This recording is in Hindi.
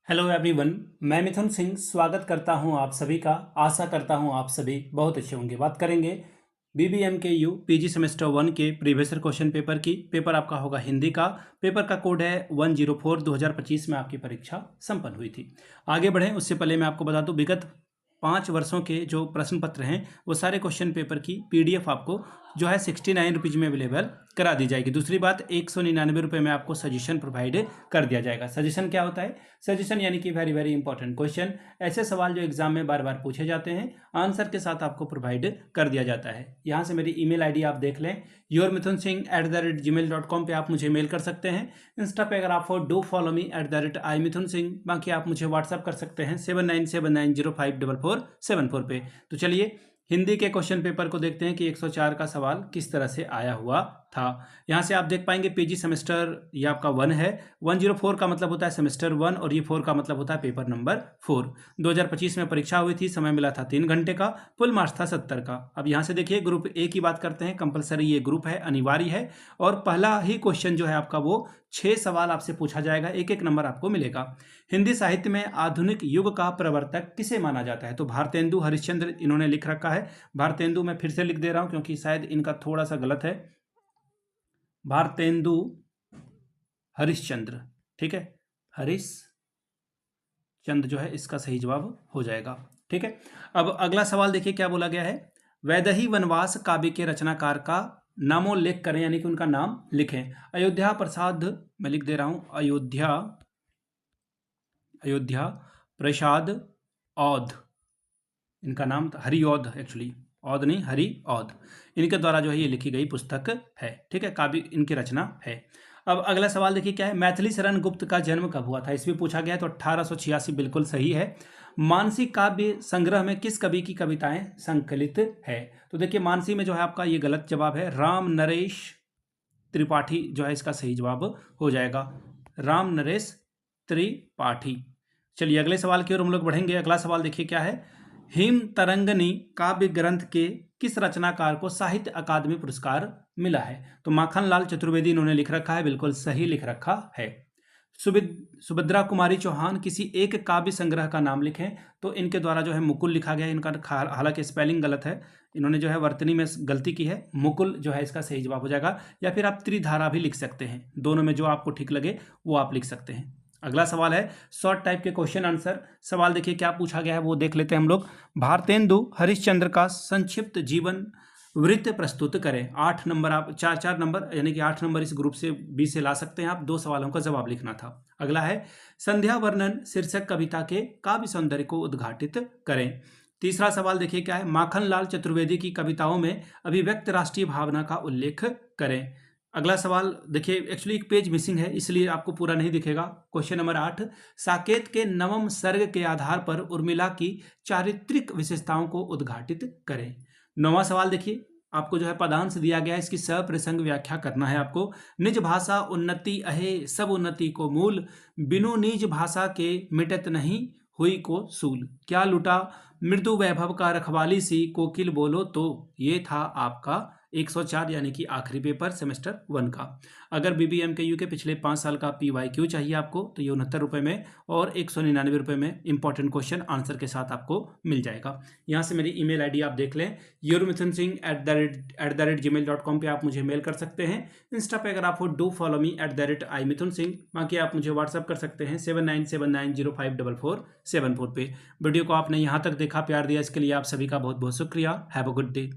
Hello everyone. मैं मिथुन सिंह स्वागत करता हूं आप सभी का। आशा करता हूं आप सभी बहुत अच्छे होंगे। बात करेंगे बीबीएम के यू पीजी सेमेस्टर 1 के प्रीवियस क्वेश्चन पेपर की। पेपर आपका होगा हिंदी का। पेपर का कोड है 104। 2025 में आपकी परीक्षा संपन्न हुई थी। आगे बढ़ें उससे पहले मैं आपको बता दूं, विगत 5 वर्षों के जो प्रश्न पत्र हैं वो सारे क्वेश्चन पेपर की पीडीएफ आपको जो है 69 रुपीज़ में अवेलेबल करा दी जाएगी। दूसरी बात, 199 रुपये में आपको सजेशन प्रोवाइड कर दिया जाएगा। सजेशन क्या होता है? सजेशन यानी कि वेरी वेरी इंपॉर्टेंट क्वेश्चन, ऐसे सवाल जो एग्जाम में बार बार पूछे जाते हैं, आंसर के साथ आपको प्रोवाइड कर दिया जाता है। यहाँ से मेरी ईमेल आईडी आप देख लें, yourmithunSingh@gmail.com पे आप मुझे मेल कर सकते हैं। इंस्टा पे अगर आप डू फॉलो मी @iMithunSingh। बाकी आप मुझे व्हाट्सअप कर सकते हैं 7979054474 पे। तो चलिए हिंदी के क्वेश्चन पेपर को देखते हैं कि 104 का सवाल किस तरह से आया हुआ था। यहाँ से आप देख पाएंगे पीजी सेमेस्टर ये आपका 1 है। 104 का मतलब होता है सेमेस्टर 1 और ये 4 का मतलब होता है पेपर नंबर 4। 2025 में परीक्षा हुई थी, समय मिला था 3 घंटे का, फुल मार्क्स था 70 का। अब यहाँ से देखिए ग्रुप ए की बात करते हैं। कंपलसरी ये ग्रुप है, अनिवार्य है। और पहला ही क्वेश्चन जो है आपका वो 6 सवाल आपसे पूछा जाएगा, एक एक नंबर आपको मिलेगा। हिंदी साहित्य में आधुनिक युग का प्रवर्तक किसे माना जाता है? तो भारतेंदु हरिश्चंद्र इन्होंने लिख रखा है। भारतेंदु मैं फिर से लिख दे रहा हूं क्योंकि शायद इनका थोड़ा सा गलत है। भारतेंदु हरिश्चंद्र, ठीक है। हरिश्चंद्र जो है इसका सही जवाब हो जाएगा, ठीक है। अब अगला सवाल देखिए क्या बोला गया है। वैदेही वनवास काव्य के रचनाकार का नामोल्लेख करें, यानी कि उनका नाम लिखें। अयोध्या प्रसाद, मैं लिख दे रहा हूं, अयोध्या प्रसाद औध, इनका नाम था हरिऔध, एक्चुअली औध नहीं, हरिऔध। इनके द्वारा जो है ये लिखी गई पुस्तक है, ठीक है, काव्य इनकी रचना है। अब अगला सवाल देखिए क्या है। मैथिली शरण गुप्त का जन्म कब हुआ था? इसमें पूछा गया है, तो 1886 बिल्कुल सही है। मानसी काव्य संग्रह में किस कवि की कविताएं संकलित है? तो देखिए मानसी में जो है आपका ये गलत जवाब है, राम नरेश त्रिपाठी जो है इसका सही जवाब हो जाएगा, राम नरेश त्रिपाठी। चलिए अगले सवाल की ओर हम लोग बढ़ेंगे। अगला सवाल देखिए क्या है। हिम तरंगनी काव्य ग्रंथ के किस रचनाकार को साहित्य अकादमी पुरस्कार मिला है? तो माखनलाल चतुर्वेदी इन्होंने लिख रखा है, बिल्कुल सही लिख रखा है। सुभद्रा कुमारी चौहान किसी एक काव्य संग्रह का नाम लिखें। तो इनके द्वारा जो है मुकुल लिखा गया है, इनका हालांकि स्पेलिंग गलत है, इन्होंने जो है वर्तनी में गलती की है। मुकुल जो है इसका सही जवाब हो जाएगा, या फिर आप त्रिधारा भी लिख सकते हैं, दोनों में जो आपको ठीक लगे वो आप लिख सकते हैं। अगला सवाल है शॉर्ट टाइप के क्वेश्चन आंसर सवाल। देखिए क्या पूछा गया है वो देख लेते हैं हम लोग। भारतेंदु हरिश्चंद्र का संक्षिप्त जीवन वृत्त प्रस्तुत करें। 8 नंबर, आप 4 नंबर यानी कि 8 नंबर इस ग्रुप से बी से ला सकते हैं आप। 2 सवालों का जवाब लिखना था। अगला है संध्या वर्णन शीर्षक कविता के काव्य सौंदर्य को उद्घाटित करें। तीसरा सवाल देखिए क्या है। माखनलाल चतुर्वेदी की कविताओं में अभिव्यक्त राष्ट्रीय भावना का उल्लेख करें। अगला सवाल देखिए, एक्चुअली एक पेज मिसिंग है इसलिए आपको पूरा नहीं दिखेगा। क्वेश्चन नंबर 8, साकेत के नवम सर्ग के आधार पर उर्मिला की चारित्रिक विशेषताओं को उद्घाटित करें। 9वां सवाल देखिए, आपको जो है पदांश दिया गया है, इसकी सप्रसंग व्याख्या करना है आपको। निज भाषा उन्नति अहे सब उन्नति को मूल, बिनु निज भाषा के मिटत नहीं हुई को सूल। क्या लुटा मृदु वैभव का रखवाली सी कोकिल बोलो तो। ये था आपका 104 यानी कि आखिरी पेपर सेमेस्टर 1 का। अगर बीबीएम के यू के पिछले 5 साल का PYQ चाहिए आपको तो ये 69 रुपये में और 199 रुपये में इंपॉर्टेंट क्वेश्चन आंसर के साथ आपको मिल जाएगा। यहाँ से मेरी ईमेल आईडी आप देख लें, yourmithunSingh@gmail.com पे आप मुझे मेल कर सकते हैं। इंस्टा पे अगर आप हो डू फॉलो मी @iMithunSingh। बाकी आप मुझे व्हाट्सअप कर सकते हैं 7979054474 पे। वीडियो को आपने यहाँ तक देखा, प्यार दिया, इसके लिए आप सभी का बहुत बहुत शुक्रिया। Have a good day.